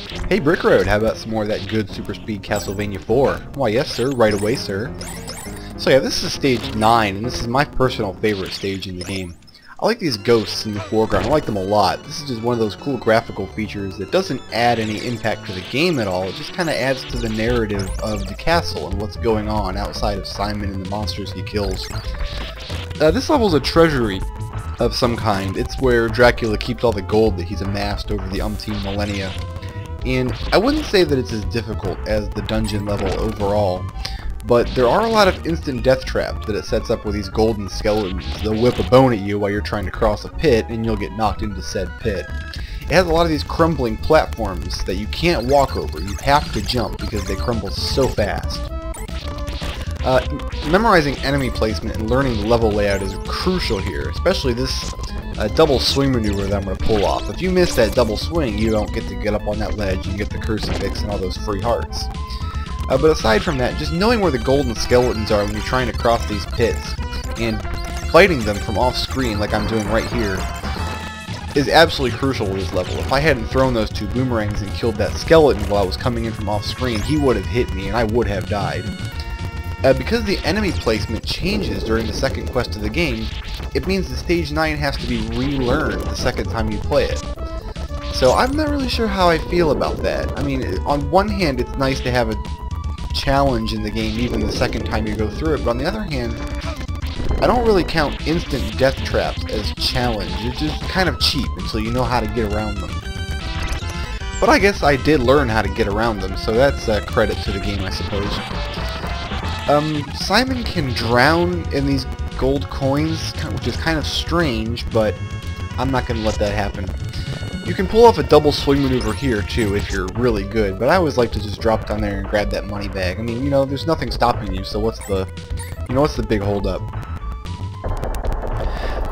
Hey Brick Road, how about some more of that good super speed Castlevania IV? Why yes sir, right away sir. So yeah, this is stage 9, and this is my personal favorite stage in the game. I like these ghosts in the foreground, I like them a lot. This is just one of those cool graphical features that doesn't add any impact to the game at all, it just kind of adds to the narrative of the castle and what's going on outside of Simon and the monsters he kills. This level's a treasury of some kind. It's where Dracula keeps all the gold that he's amassed over the umpteen millennia. And I wouldn't say that it's as difficult as the dungeon level overall, but there are a lot of instant death traps that it sets up with these golden skeletons. They'll whip a bone at you while you're trying to cross a pit, and you'll get knocked into said pit. It has a lot of these crumbling platforms that you can't walk over. You have to jump because they crumble so fast. Memorizing enemy placement and learning the level layout is crucial here, especially this double swing maneuver that I'm going to pull off. If you miss that double swing, you don't get to get up on that ledge and get the crucifix and all those free hearts. But aside from that, just knowing where the golden skeletons are when you're trying to cross these pits and fighting them from off screen like I'm doing right here is absolutely crucial to this level. If I hadn't thrown those two boomerangs and killed that skeleton while I was coming in from off screen, he would have hit me and I would have died. Because the enemy placement changes during the second quest of the game, it means that Stage 9 has to be relearned the second time you play it. So I'm not really sure how I feel about that. I mean, on one hand it's nice to have a challenge in the game even the second time you go through it, but on the other hand, I don't really count instant death traps as challenge. It's just kind of cheap until you know how to get around them. But I guess I did learn how to get around them, so that's a credit to the game, I suppose. Simon can drown in these gold coins, which is kind of strange, but I'm not going to let that happen. You can pull off a double swing maneuver here too if you're really good, but I always like to just drop down there and grab that money bag. I mean, you know, there's nothing stopping you, so what's the big hold up?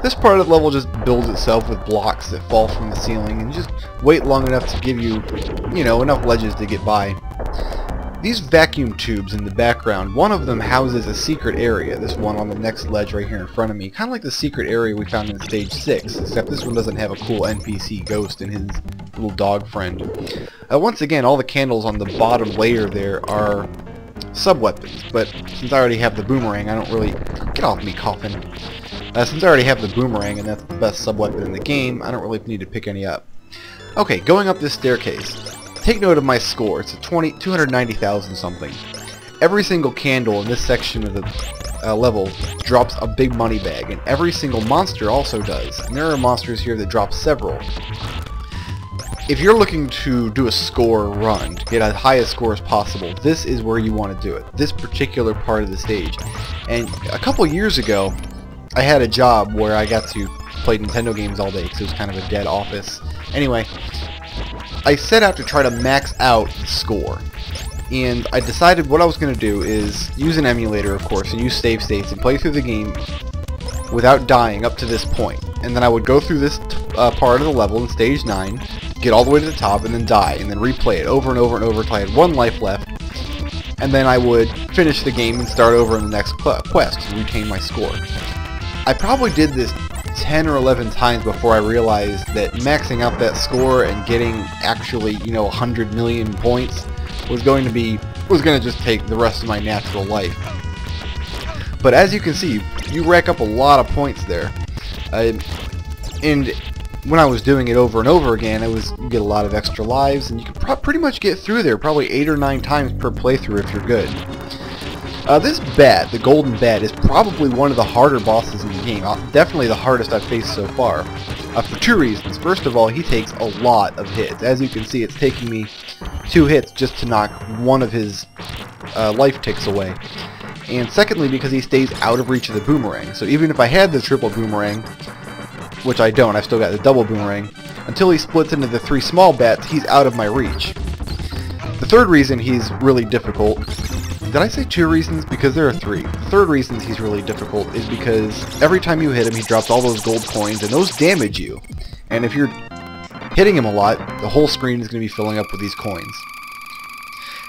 This part of the level just builds itself with blocks that fall from the ceiling and just wait long enough to give you, enough ledges to get by. These vacuum tubes in the background, one of them houses a secret area, this one on the next ledge right here in front of me, kind of like the secret area we found in Stage 6, except this one doesn't have a cool NPC ghost and his little dog friend. Once again, all the candles on the bottom layer there are sub-weapons, but since I already have the boomerang, I don't really... Get off me, coffin! Since I already have the boomerang and that's the best sub-weapon in the game, I don't really need to pick any up. Okay, going up this staircase. Take note of my score. It's a 290,000 something. Every single candle in this section of the level drops a big money bag, and every single monster also does. And there are monsters here that drop several. If you're looking to do a score run, to get as high a score as possible, this is where you want to do it. This particular part of the stage. And a couple years ago, I had a job where I got to play Nintendo games all day because it was kind of a dead office. Anyway, I set out to try to max out the score, and I decided what I was going to do is use an emulator, of course, and use save states and play through the game without dying up to this point. And then I would go through this part of the level in Stage 9, get all the way to the top, and then die, and then replay it over and over and over until I had one life left, and then I would finish the game and start over in the next quest and retain my score. I probably did this 10 or 11 times before I realized that maxing out that score and getting actually, 100 million points was going to just take the rest of my natural life. But as you can see, you rack up a lot of points there. And when I was doing it over and over again, you get a lot of extra lives, and you can pretty much get through there probably 8 or 9 times per playthrough if you're good. This bat, the golden bat, is probably one of the harder bosses in the game. Definitely the hardest I've faced so far. For two reasons. First of all, he takes a lot of hits. As you can see, it's taking me 2 hits just to knock one of his life ticks away. And secondly, because he stays out of reach of the boomerang. So even if I had the triple boomerang, which I don't, I've still got the double boomerang, until he splits into the 3 small bats, he's out of my reach. The third reason he's really difficult... Did I say 2 reasons? Because there are 3. The third reason he's really difficult is because every time you hit him, he drops all those gold coins, and those damage you. And if you're hitting him a lot, the whole screen is going to be filling up with these coins.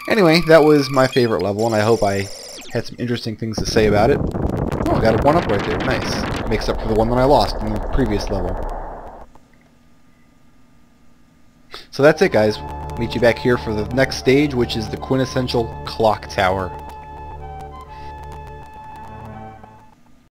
Anyway, that was my favorite level, and I hope I had some interesting things to say about it. Oh, I got a 1-up right there. Nice. Makes up for the one that I lost in the previous level. So that's it, guys. Meet you back here for the next stage, which is the quintessential clock tower.